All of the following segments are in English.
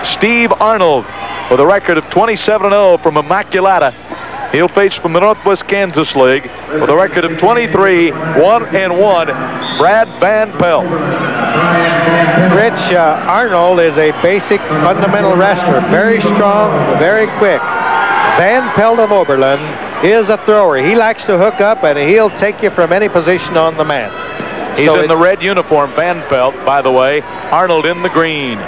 Steve Arnold with a record of 27-0 from Immaculata. He'll face from the Northwest Kansas League with a record of 23-1-1, Brad Van Pelt. Rich, Arnold is a basic fundamental wrestler. Very strong, very quick. Van Pelt of Oberlin is a thrower. He likes to hook up, and he'll take you from any position on the mat. He's in the red uniform, Van Pelt, by the way. Arnold in the green.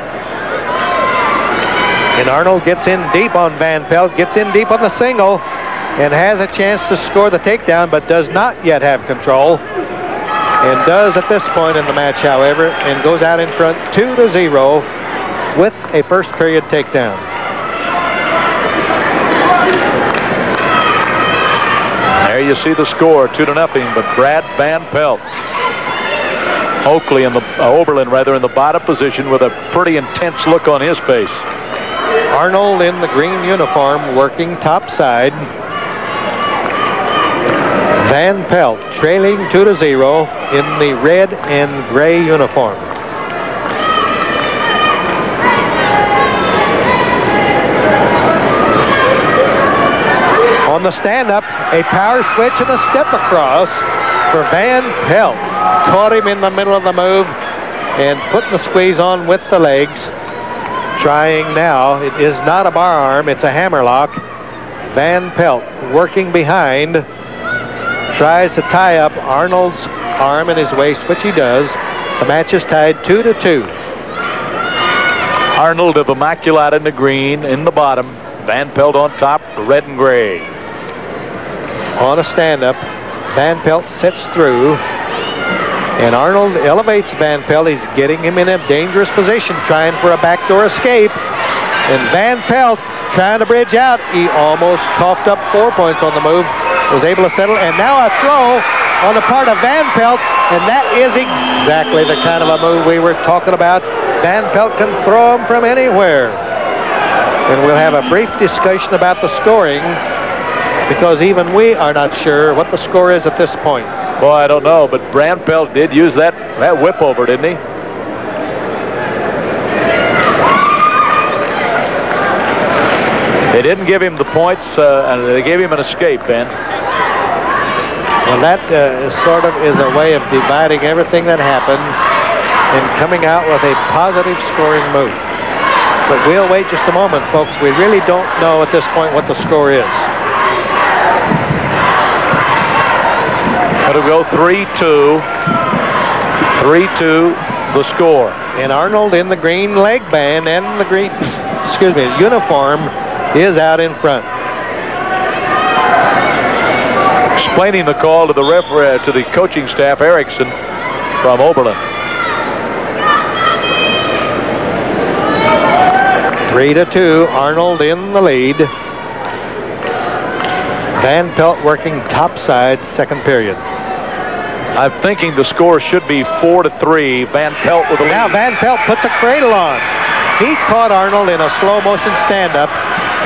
And Arnold gets in deep on Van Pelt, gets in deep on the single, and has a chance to score the takedown, but does not yet have control. And does at this point in the match, however, and goes out in front 2-0 with a first period takedown. There you see the score, 2-0, but Brad Van Pelt. Oakley in the Oberlin rather in the bottom position with a pretty intense look on his face. Arnold in the green uniform working topside. Van Pelt trailing 2-0 in the red and gray uniform. On the stand-up, a power switch and a step across for Van Pelt. Caught him in the middle of the move and putting the squeeze on with the legs. Trying now, it is not a bar arm, it's a hammerlock. Van Pelt working behind. Tries to tie up Arnold's arm in his waist, which he does. The match is tied 2-2. Arnold of Immaculata in the green, in the bottom. Van Pelt on top, the red and gray. On a stand-up, Van Pelt sits through, and Arnold elevates Van Pelt. He's getting him in a dangerous position, trying for a backdoor escape. And Van Pelt trying to bridge out. He almost coughed up 4 points on the move. Was able to settle, and now a throw on the part of Van Pelt, and that is exactly the kind of a move we were talking about. Van Pelt can throw him from anywhere. And we'll have a brief discussion about the scoring, because even we are not sure what the score is at this point. Boy, I don't know, but Van Pelt did use that whip over, didn't he? They didn't give him the points, and they gave him an escape, Ben. Well, that sort of is a way of dividing everything that happened and coming out with a positive scoring move. But we'll wait just a moment, folks. We really don't know at this point what the score is. It'll go 3-2. 3-2, the score. And Arnold in the green leg band and the green, uniform is out in front. Explaining the call to the referee, to the coaching staff, Erickson from Oberlin. 3-2, Arnold in the lead. Van Pelt working topside, second period. I'm thinking the score should be 4-3. Van Pelt with a lead. Now Van Pelt puts a cradle on. He caught Arnold in a slow motion stand-up.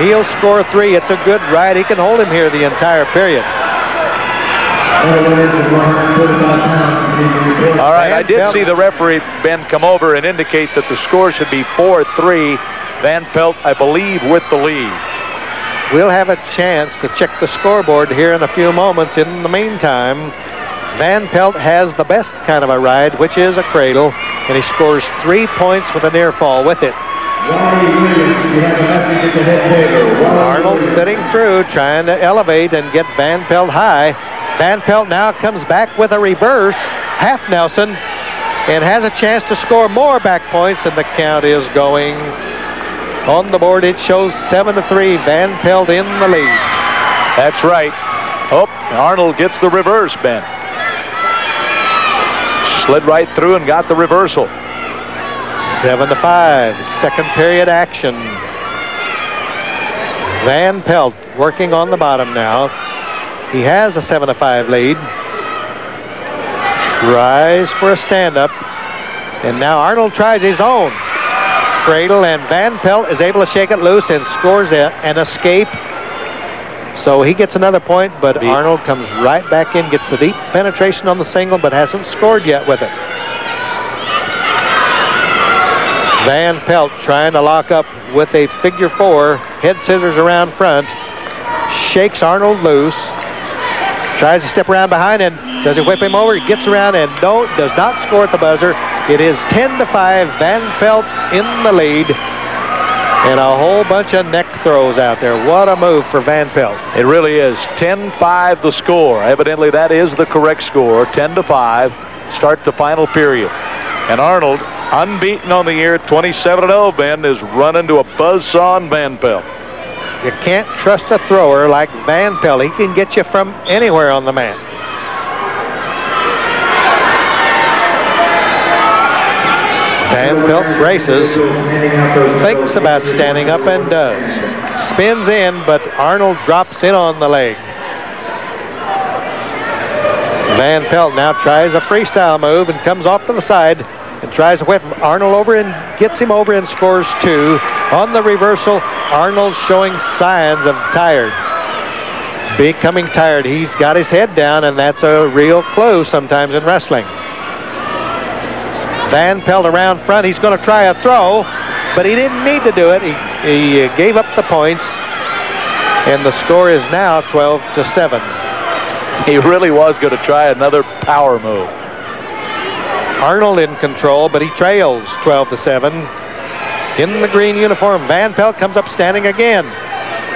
He'll score 3. It's a good ride. He can hold him here the entire period. All right, I did see the referee, Ben, come over and indicate that the score should be 4-3. Van Pelt, I believe, with the lead. We'll have a chance to check the scoreboard here in a few moments. In the meantime, Van Pelt has the best kind of a ride, which is a cradle, and he scores 3 points with a near fall with it. Arnold sitting through, trying to elevate and get Van Pelt high. Van Pelt now comes back with a reverse, half Nelson, and has a chance to score more back points, and the count is going. On the board, it shows 7-3, Van Pelt in the lead. That's right. Oh, Arnold gets the reverse, Ben. Slid right through and got the reversal. 7-5, second period action. Van Pelt working on the bottom now. He has a 7-5 lead. Tries for a stand-up. And now Arnold tries his own cradle, and Van Pelt is able to shake it loose and scores an escape. So he gets another point, but Arnold comes right back in, gets the deep penetration on the single, but hasn't scored yet with it. Van Pelt trying to lock up with a figure 4, head scissors around front, shakes Arnold loose, tries to step around behind, and does he whip him over? He gets around and does not score at the buzzer. It is 10-5, Van Pelt in the lead, and a whole bunch of neck throws out there. What a move for Van Pelt. It really is. 10-5 the score. Evidently that is the correct score. 10-5. Start the final period. And Arnold, unbeaten on the year, 27-0, Ben, is running to a buzzsaw on Van Pelt. You can't trust a thrower like Van Pelt. He can get you from anywhere on the mat. Van Pelt braces, thinks about standing up and does. Spins in, but Arnold drops in on the leg. Van Pelt now tries a freestyle move and comes off to the side and tries to whip Arnold over and gets him over and scores 2. On the reversal, Arnold showing signs of tired. Becoming tired. He's got his head down, and that's a real clue sometimes in wrestling. Van Pelt around front. He's going to try a throw, but he didn't need to do it. He gave up the points, and the score is now 12-7. He really was going to try another power move. Arnold in control, but he trails 12-7. In the green uniform, Van Pelt comes up standing again.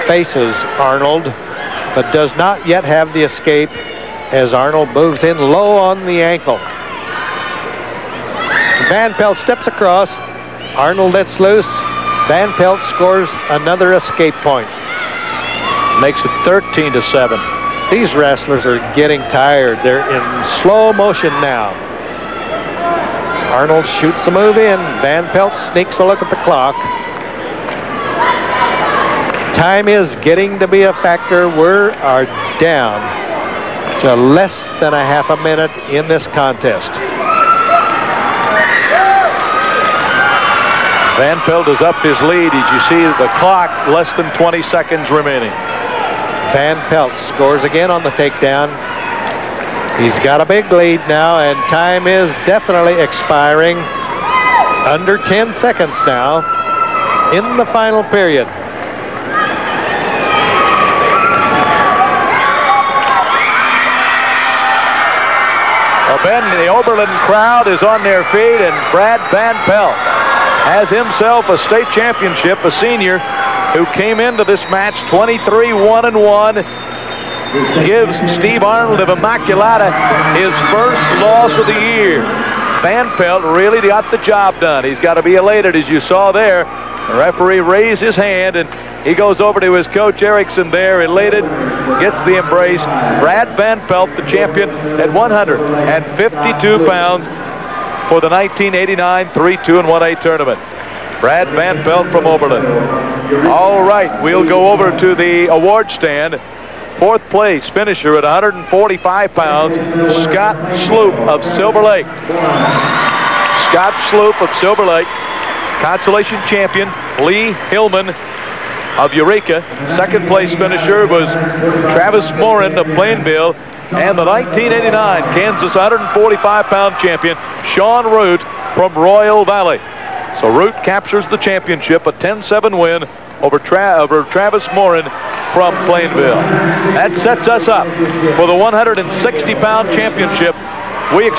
Faces Arnold, but does not yet have the escape as Arnold moves in low on the ankle. Van Pelt steps across. Arnold lets loose. Van Pelt scores another escape point. Makes it 13-7. These wrestlers are getting tired. They're in slow motion now. Arnold shoots a move in. Van Pelt sneaks a look at the clock. Time is getting to be a factor. We are down to less than a half a minute in this contest. Van Pelt has upped his lead. As you see the clock, less than 20 seconds remaining. Van Pelt scores again on the takedown. He's got a big lead now, and time is definitely expiring. Under 10 seconds now in the final period. Well, Ben, the Oberlin crowd is on their feet, and Brad Van Pelt has himself a state championship, a senior who came into this match 23-1-1. Gives Steve Arnold of Immaculata his first loss of the year. Van Pelt really got the job done. He's got to be elated, as you saw there. The referee raised his hand, and he goes over to his coach Erickson there, elated, gets the embrace. Brad Van Pelt, the champion at 152 pounds for the 1989 3-2 and 1A tournament. Brad Van Pelt from Oberlin. All right, we'll go over to the award stand. Fourth place finisher at 145 pounds, Scott Sloop of Silver Lake. Scott Sloop of Silver Lake. Consolation champion, Lee Hillman of Eureka. Second place finisher was Travis Morin of Plainville. And the 1989 Kansas 145-pound champion, Sean Root from Royal Valley. So Root captures the championship, a 10-7 win over Travis Morin from Plainville. That sets us up for the 160-pound championship. We